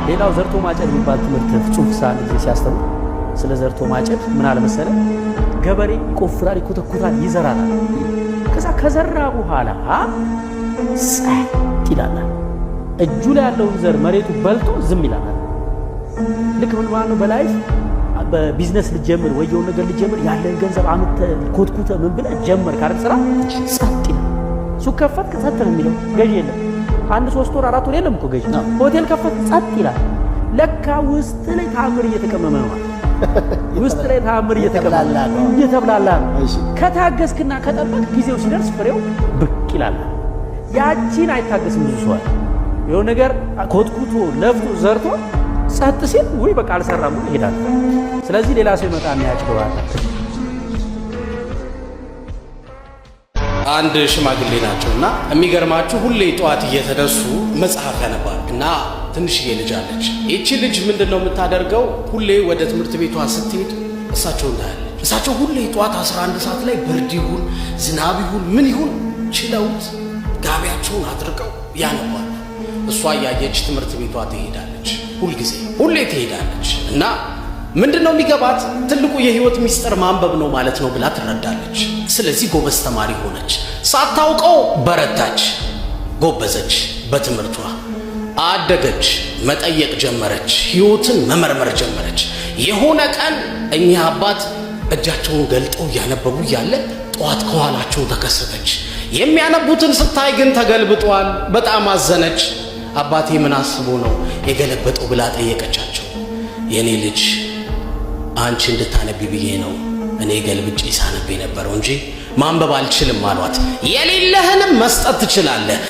ሌላው ዘርቶ ማጨድ የሚባል ትምህርት ፍጹም ሳን ጊዜ ሲያስተምር ስለ ዘርቶ ማጨድ ምን አለ መሰለ ገበሬ ይቆፍራል ይኮተኩታል ይዘራል ከዛ ከዘራ በኋላ ጸጥ ይላል እጁ ላይ ያለው ዘር መሬቱ በልቶ ዝም ይላል ልክ ምን ማለት ነው በላይፍ በቢዝነስ ልጀምር ወይ የሆነ ነገር ልጀምር ያለን ገንዘብ አመተ ኮትኩተ ምን ብለ ጀመር ካረክ ስራ ጸጥ ይላል ሱቅ ከፈትክ ጸጥ ነው የሚለው ገዢ የለም አንድ 3 ወር 4 ወር የለም እኮ ገዢ ሆቴል ከፈትክ ጸጥ ይላል ለካ ውስጥ ላይ ታምር እየተቀመመ ነው ውስጥ ላይ ታምር እየተብላላ ነው ከታገስክና ከጠበቅ ጊዜው ሲደርስ ፍሬው ብቅ ይላል ያቺን አይታገስም ብዙ ሰው የሆነ ነገር ኮትኩቶ ለፍቶ ዘርቶ ጸጥ ሲል ወይ በቃ አልሰራም ብሎ ይሄዳል ስለዚህ ሌላ ሰው ይመጣና ያጭደዋል አንድ ሽማግሌ ናቸውና የሚገርማችሁ ሁሌ ጧት እየተነሱ መጽሐፍ ያነባሉና ትንሽዬ ልጅ አለች እቺ ልጅ ምንድነው የምታደርገው ሁሌ ወደ ትምህርት ቤቷ ስትሄድ እሳቸው እንዳያለች እሳቸው ሁሌ ጧት 11 ሰዓት ላይ ብርድ ይሁን ዝናብ ይሁን ምን ይሁን ችለውት ጋቢያቸውን አድርገው ያነባሉ እሷ ያየች ትምህርት ቤቷ ትሄዳለች ሁሌ ትሄዳለች እና ምንድነው የሚገባት ትልቁ የህይወት ሚስጥር ማንበብ ነው ማለት ነው ብላ ትረዳለች ስለዚህ ጎበዝ ተማሪ ሆነች ሳታውቀው በረታች ጎበዘች በትምህርቷ አደገች መጠየቅ ጀመረች ህይወትን መመርመር ጀመረች የሆነ ቀን እኛ አባት እጃቸውን ገልጠው ያነበቡ ያለ ጧት ከኋላቸው ተከሰተች የሚያነቡትን ስታይ ግን ተገልብጧል በጣም አዘነች አባቴ ምን አስቦ ነው የገለበጠው ብላ ጠየቀቻቸው የኔ ልጅ አንቺ እንድታነቢ ብዬ ነው እኔ ገልብጬ ሳነብ የነበረው እንጂ ማንበብ አልችልም አሏት የሌለህንም መስጠት ትችላለህ